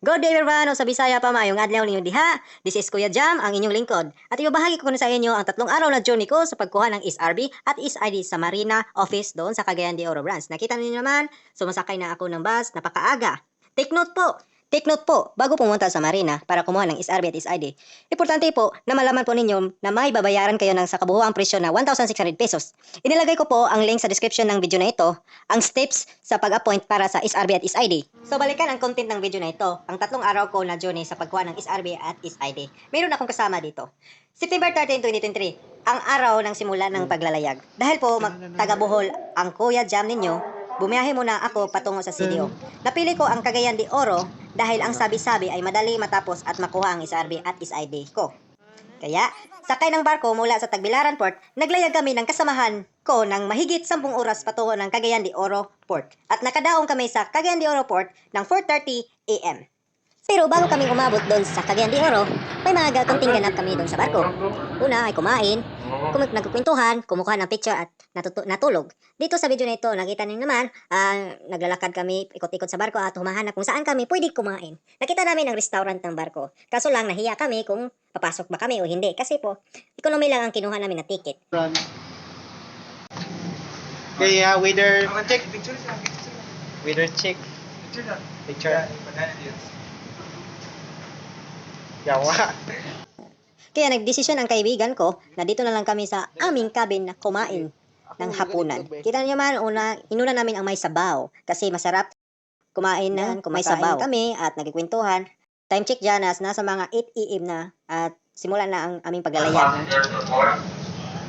Good day everyone, o sa Bisaya pa maayong adlaw ninyo diha. This is Kuya Jam, ang inyong lingkod. At ibabahagi ko na sa inyo ang 3 araw na journey ko sa pagkuha ng SRB at SID sa Marina Office doon sa Cagayan de Oro Branch. Nakita niyo naman, sumasakay na ako ng bus, napakaaga. Take note po, bago pumunta sa Marina para kumuha ng SRB at SID. Importante po na malaman po ninyo na may babayaran kayo ng sa kabuuang presyo na 1,600 pesos. Inilagay ko po ang link sa description ng video na ito, ang steps sa pag-appoint para sa SRB at SID. So balikan ang content ng video na ito, ang 3 araw ko na journey sa pagkuha ng SRB at SID. Mayroon akong kasama dito. September 13, 2023, ang araw ng simula ng paglalayag. Dahil po taga Bohol ang Kuya Jam ninyo, bumiyahe muna ako patungo sa CDO. Napili ko ang Cagayan de Oro dahil ang sabi-sabi ay madali matapos at makuha ang SRB at SID ko. Kaya, sakay ng barko mula sa Tagbilaran Port, naglayag kami ng kasamahan ko ng mahigit 10 oras patungo ng Cagayan de Oro Port. At nakadaong kami sa Cagayan de Oro Port ng 4:30 AM. Pero bago kami umabot doon sa Cagayan de Oro, may mga konting ganap kami doon sa barko. Una ay kumain, nagkukwentuhan, kumukuha ng picture at natulog. Dito sa video na ito, nakita niyo naman, naglalakad kami, ikot-ikot sa barko at humahanap kung saan kami pwede kumain. Nakita namin ang restaurant ng barko. Kaso lang, nahiya kami kung papasok ba kami o hindi. Kasi po, economy lang ang kinuha namin na ticket. Kaya waiter check. Picture lang. Waiter check. Picture. Yawa. Kaya nagdesisyon ang kaibigan ko na dito na lang kami sa aming cabin na kumain ng hapunan. Kita niyo man, inuna namin ang may sabaw kasi masarap kumain na may sabaw kami at nagkikwentuhan. Time check dyan, nasa mga 8 AM na at simula na ang aming paglalayag.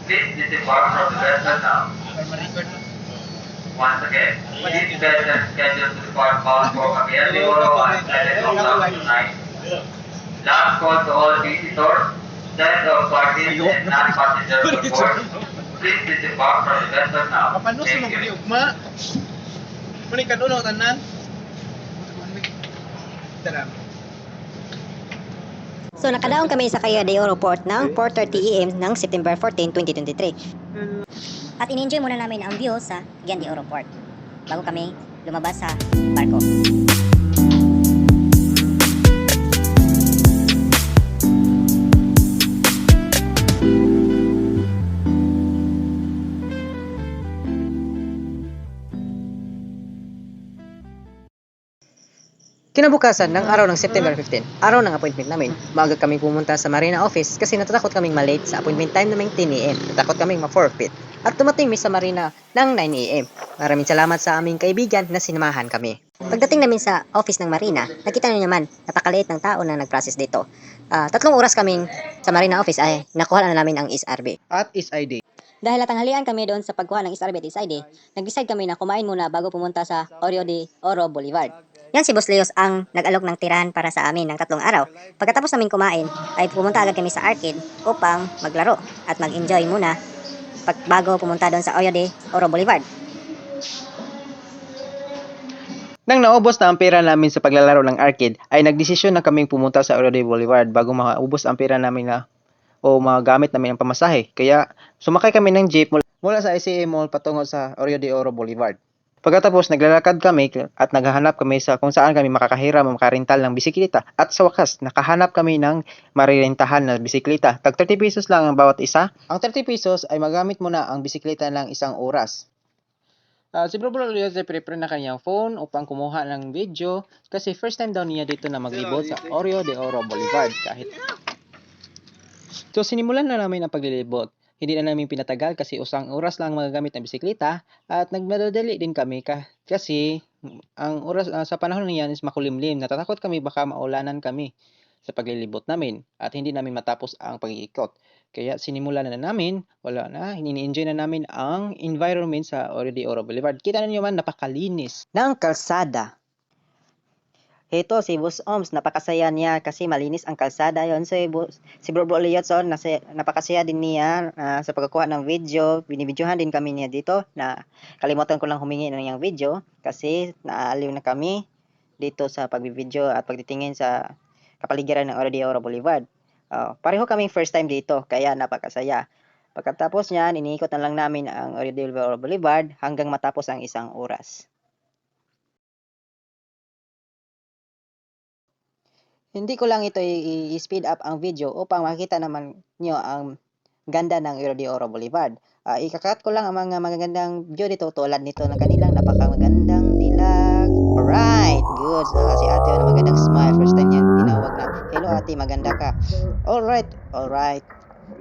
Please disembark from the vessel now. Once again, this vessel is scheduled to depart bound for Cagayan de Oro at 10 o'clock tonight. Last call to all visitors, guests of parties and non-passengers on board. Please disembark from the vessel now. Paano sa Thank mga you. ugma? Muni kanuno tanan. Tara. So nakadaong kami sa Cagayan de Oro Port ng 4:30 AM ng September 14, 2023. At in-enjoy muna namin ang view sa Cagayan de Oro Port bago kami lumabas sa barko. Kinabukasan ng araw ng September 15, araw ng appointment namin, maaga kaming pumunta sa Marina Office kasi natatakot kaming malate sa appointment time naming 10 AM. Natatakot kaming ma-forfeit. At dumating mi sa Marina ng 9 AM. Maraming salamat sa aming kaibigan na sinamahan kami. Pagdating namin sa office ng Marina, nakita niyo naman, napakaliit ng tao na nag-process dito. 3 oras kaming sa Marina Office ay nakuha na namin ang SRB. At SID. Dahil natanghalian kami doon sa pagkuha ng SRB at SID, nag-decide kami na kumain muna bago pumunta sa Oreo de Oro Boulevard. Yan si Boss Leos ang nag-alok ng tirahan para sa amin ng 3 araw. Pagkatapos namin kumain, ay pumunta agad kami sa arcade upang maglaro at mag-enjoy muna bago pumunta doon sa Oreo de Oro Boulevard. Nang naubos na ang pera namin sa paglalaro ng arcade, ay nagdesisyon na kaming pumunta sa Orode Boulevard bago maubos ang pera namin o magamit namin ang pamasahe. Kaya sumakay kami ng jeep mula sa ICA Mall patungo sa Orode Oro Boulevard. Pagkatapos naglalakad kami at naghahanap kami sa kung saan kami makakahiram o makarental ng bisikleta. At sa wakas, nakahanap kami ng marirentahan na bisikleta. Tag 30 pesos lang ang bawat isa. Ang 30 pesos ay magamit mo na ang bisikleta ng 1 oras. Si Bro Leos ay prepare na kanyang phone upang kumuha ng video kasi first time daw niya dito na maglibot sa Oreo de Oro Boulevard. So sinimulan na namin ang paglilibot. Hindi na namin pinatagal kasi 1 oras lang magagamit ng bisikleta at nagmadadali din kami kasi ang oras sa panahon niyan is makulimlim. Natatakot kami baka maulanan kami sa paglilibot namin at hindi namin matapos ang pag-iikot. Kaya sinimulan na namin, ini-enjoy na namin ang environment sa Oreo de Oro Boulevard. Kita niyo man, napakalinis ng kalsada. Ito si Boss Oms, napakasaya niya kasi malinis ang kalsada yon. So si Bro Leotson, napakasaya din niya sa pagkukuha ng video. Binibidyohan din kami niya dito na kalimutan ko lang humingi ng yung video kasi naaliw na kami dito sa pagbibidyo at pagtitingin sa kapaligiran ng Oreo de Oro Boulevard. Pareho kaming first time dito kaya napakasaya. Pagkatapos niyan, iniikot na lang namin ang Oreo de Oro Boulevard hanggang matapos ang 1 oras. Hindi ko lang ito i-speed up ang video upang makita naman nyo ang ganda ng Rio de Oro Boulevard. Ikakat ko lang ang mga magagandang view dito tulad nito ng kanilang napakamagandang dilag. Alright, good. Si ate na magandang smile. First time yan tinawag na, hello ate, maganda ka. Alright.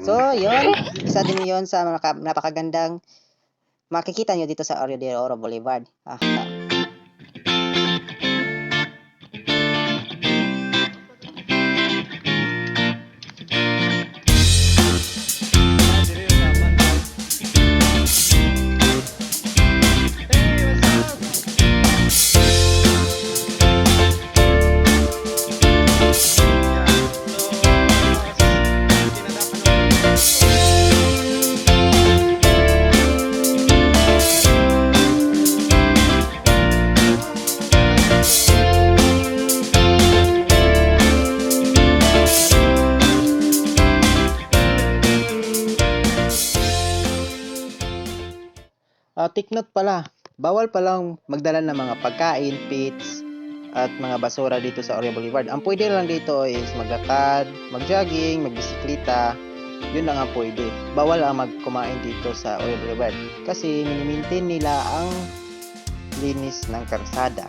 So, yun. Isa din yun sa napakagandang makikita nyo dito sa Rio de Oro Boulevard. Take note pala, bawal palang magdala ng mga pagkain, pits, at mga basura dito sa Rio Boulevard. Ang pwede lang dito is maglakad, mag-jogging, magbisikleta. Yun lang ang pwede. Bawal ang magkumain dito sa Rio Boulevard kasi minimaintain nila ang linis ng karsada.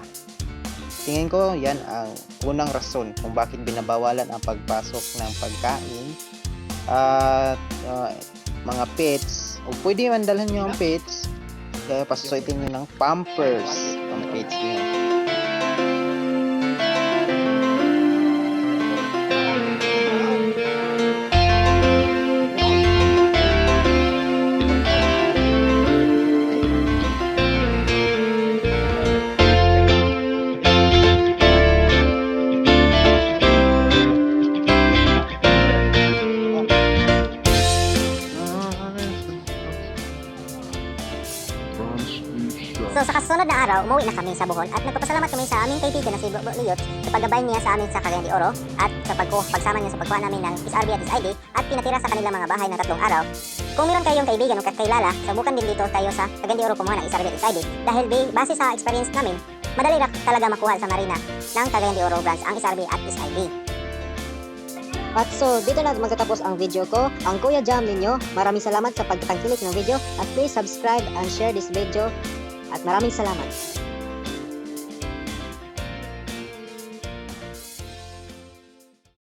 Tingin ko yan ang unang rason kung bakit binabawalan ang pagpasok ng pagkain at mga pets. O pwede man dalhan nyo ang pets, kaya pasusuitin nyo ng Pampers ang pets nyo. So sa kasunod na araw, umuwi na kami sa Bohol at nagpapasalamat kami sa aming kaibigan na si Bro Liot sa paggabay niya sa amin sa Cagayan de Oro at sa pagsama niya sa pagkuha namin ng SRB at SID at pinatira sa kanilang mga bahay ng 3 araw. Kung meron kayong kaibigan o kakilala, subukan din dito tayo sa Cagayan de Oro kumuha ng SRB at SID dahil base sa experience namin, madali talaga makuha sa Marina ng Cagayan de Oro branch ang SRB at SID. At so, dito na magtatapos ang video ko. Ang Kuya Jam ninyo, maraming salamat sa pagtangkilik ng video at please subscribe and share this video. At maraming salamat.